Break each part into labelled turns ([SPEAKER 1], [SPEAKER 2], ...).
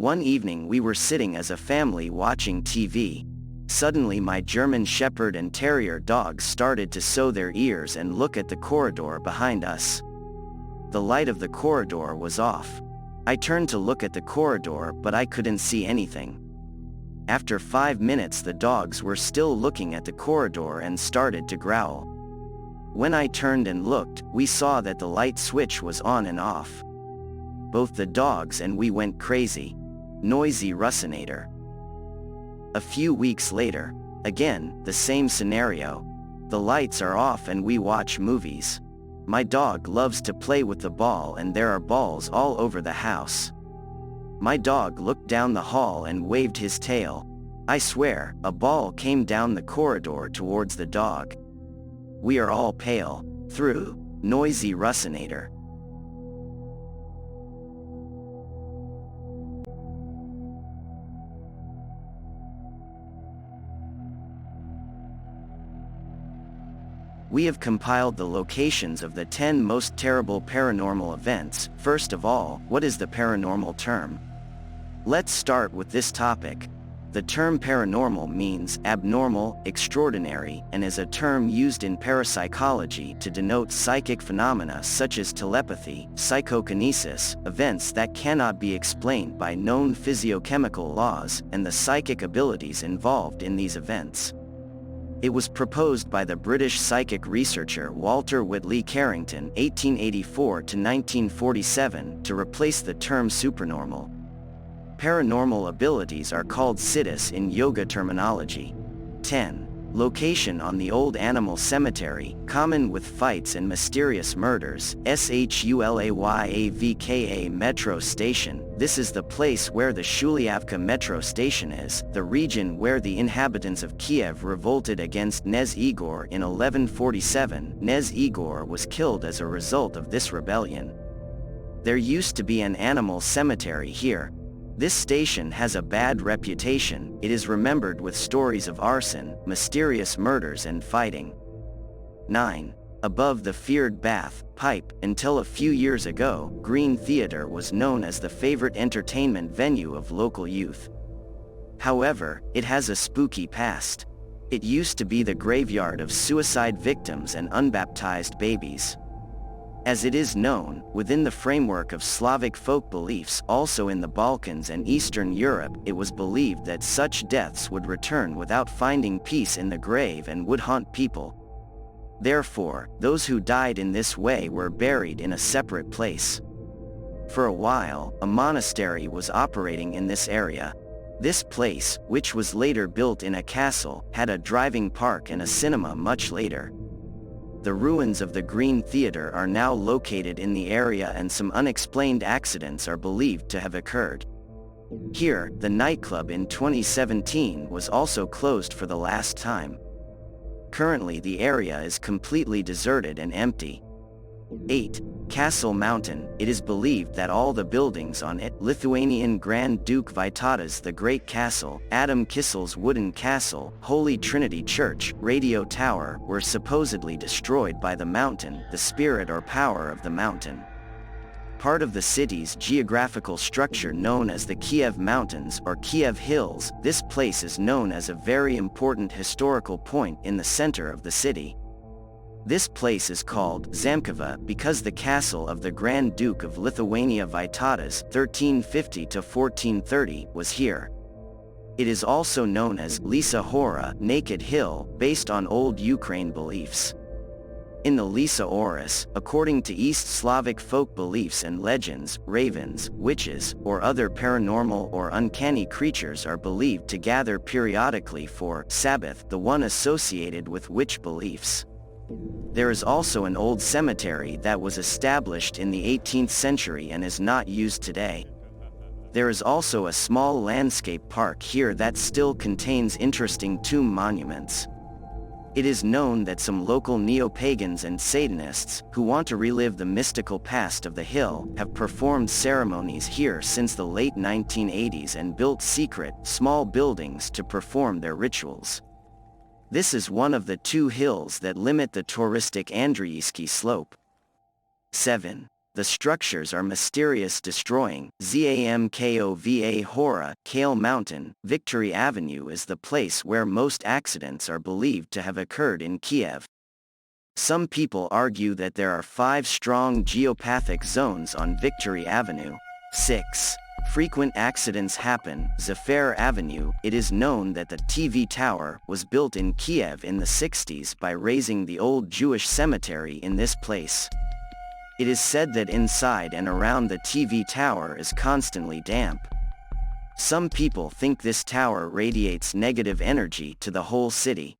[SPEAKER 1] One evening we were sitting as a family watching TV. Suddenly my German Shepherd and Terrier dogs started to sow their ears and look at the corridor behind us. The light of the corridor was off. I turned to look at the corridor but I couldn't see anything. After 5 minutes the dogs were still looking at the corridor and started to growl. When I turned and looked, we saw that the light switch was on and off. Both the dogs and we went crazy. Noisy Russinator. A few weeks later, again, the same scenario. The lights are off and we watch movies. My dog loves to play with the ball and there are balls all over the house. My dog looked down the hall and waved his tail. I swear, a ball came down the corridor towards the dog. We are all pale. Through. Noisy Russinator. We have compiled the locations of the 10 most terrible paranormal events. First of all, what is the paranormal term? Let's start with this topic. The term paranormal means abnormal, extraordinary, and is a term used in parapsychology to denote psychic phenomena such as telepathy, psychokinesis, events that cannot be explained by known physiochemical laws, and the psychic abilities involved in these events. It was proposed by the British psychic researcher Walter Whitley Carrington (1884 to 1947) to replace the term supernormal. Paranormal abilities are called siddhis in yoga terminology. 10. Location on the Old Animal Cemetery, common with fights and mysterious murders. Shulayavka Metro Station. This is the place where the Shulyavka Metro Station is, the region where the inhabitants of Kiev revolted against Knez Igor in 1147. Knez Igor was killed as a result of this rebellion. There used to be an animal cemetery here. This station has a bad reputation. It is remembered with stories of arson, mysterious murders and fighting. 9. Above the feared bath pipe. Until a few years ago, Green Theater was known as the favorite entertainment venue of local youth. However, it has a spooky past. It used to be the graveyard of suicide victims and unbaptized babies. As it is known, within the framework of Slavic folk beliefs, also in the Balkans and Eastern Europe, it was believed that such deaths would return without finding peace in the grave and would haunt people. Therefore, those who died in this way were buried in a separate place. For a while, a monastery was operating in this area. This place, which was later built in a castle, had a driving park and a cinema much later. The ruins of the Green Theater are now located in the area and some unexplained accidents are believed to have occurred. Here, the nightclub in 2017 was also closed for the last time. Currently the area is completely deserted and empty. 8. Castle Mountain. It is believed that all the buildings on it, Lithuanian Grand Duke Vytautas the Great Castle, Adam Kissel's Wooden Castle, Holy Trinity Church, Radio Tower, were supposedly destroyed by the mountain, the spirit or power of the mountain. Part of the city's geographical structure known as the Kiev Mountains or Kiev Hills, this place is known as a very important historical point in the center of the city. This place is called Zamkova because the castle of the Grand Duke of Lithuania Vytautas (1350–1430) was here. It is also known as Lysa Hora, Naked Hill, based on old Ukraine beliefs. In the Lysa Oris, according to East Slavic folk beliefs and legends, ravens, witches, or other paranormal or uncanny creatures are believed to gather periodically for Sabbath, the one associated with witch beliefs. There is also an old cemetery that was established in the 18th century and is not used today. There is also a small landscape park here that still contains interesting tomb monuments. It is known that some local neo-pagans and Satanists, who want to relive the mystical past of the hill, have performed ceremonies here since the late 1980s and built secret, small buildings to perform their rituals. This is one of the 2 hills that limit the touristic Andriiski slope. 7. The structures are mysterious, destroying. Zamkova Hora, Kale Mountain, Victory Avenue is the place where most accidents are believed to have occurred in Kiev. Some people argue that there are 5 strong geopathic zones on Victory Avenue. 6. Frequent accidents happen. Zafar Avenue. It is known that the TV tower was built in Kiev in the 60s by raising the old Jewish cemetery in this place. It is said that inside and around the TV tower is constantly damp. Some people think this tower radiates negative energy to the whole city.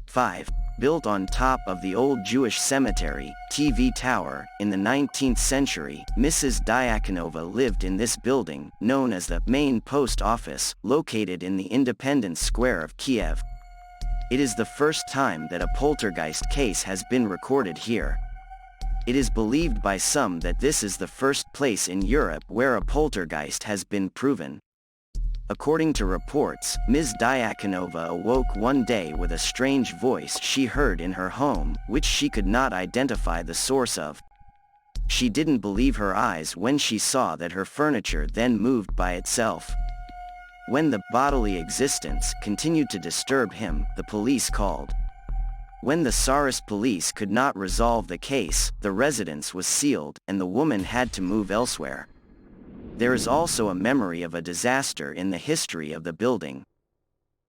[SPEAKER 1] 5. Built on top of the old Jewish cemetery, TV tower, in the 19th century, Mrs. Diakonova lived in this building, known as the main post office, located in the Independence Square of Kiev. It is the first time that a poltergeist case has been recorded here. It is believed by some that this is the first place in Europe where a poltergeist has been proven. According to reports, Ms. Diakonova awoke one day with a strange voice she heard in her home, which she could not identify the source of. She didn't believe her eyes when she saw that her furniture then moved by itself. When the bodily existence continued to disturb him, the police called. When the Scariest police could not resolve the case, the residence was sealed, and the woman had to move elsewhere. There is also a memory of a disaster in the history of the building.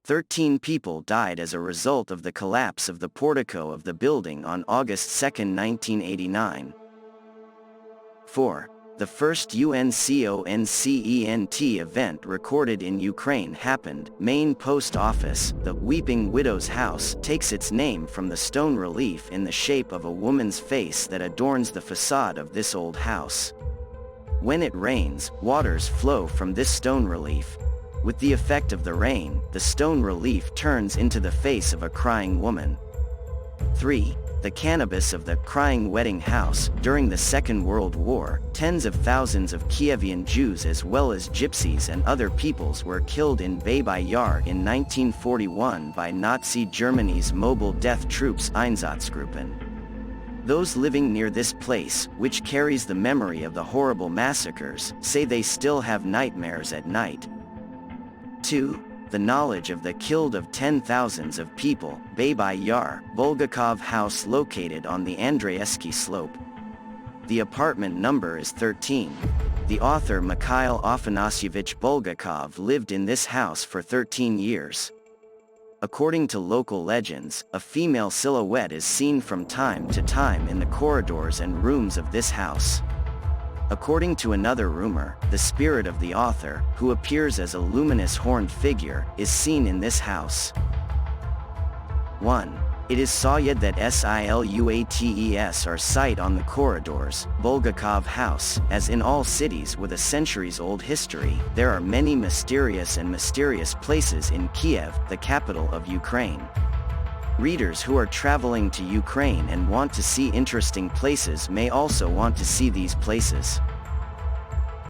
[SPEAKER 1] 13 people died as a result of the collapse of the portico of the building on August 2, 1989. 4. The first UNCONCENT event recorded in Ukraine happened. Main post office, the Weeping Widow's House, takes its name from the stone relief in the shape of a woman's face that adorns the facade of this old house. When it rains, waters flow from this stone relief. With the effect of the rain, the stone relief turns into the face of a crying woman. 3. The cannabis of the Crying Wedding House. During the Second World War, tens of thousands of Kievian Jews as well as Gypsies and other peoples were killed in Baby Yar in 1941 by Nazi Germany's mobile death troops Einsatzgruppen. Those living near this place, which carries the memory of the horrible massacres, say they still have nightmares at night. 2. The knowledge of the killed of 10,000s of people. Baby Yar, Bulgakov House located on the Andreevsky slope. The apartment number is 13. The author Mikhail Afanasyevich Bulgakov lived in this house for 13 years. According to local legends, a female silhouette is seen from time to time in the corridors and rooms of this house. According to another rumor, the spirit of the author, who appears as a luminous horned figure, is seen in this house. 1. It is sawyad that siluates are sight on the corridors. Bulgakov House. As in all cities with a centuries-old history, there are many mysterious places in Kiev, the capital of Ukraine. Readers who are traveling to Ukraine and want to see interesting places may also want to see these places.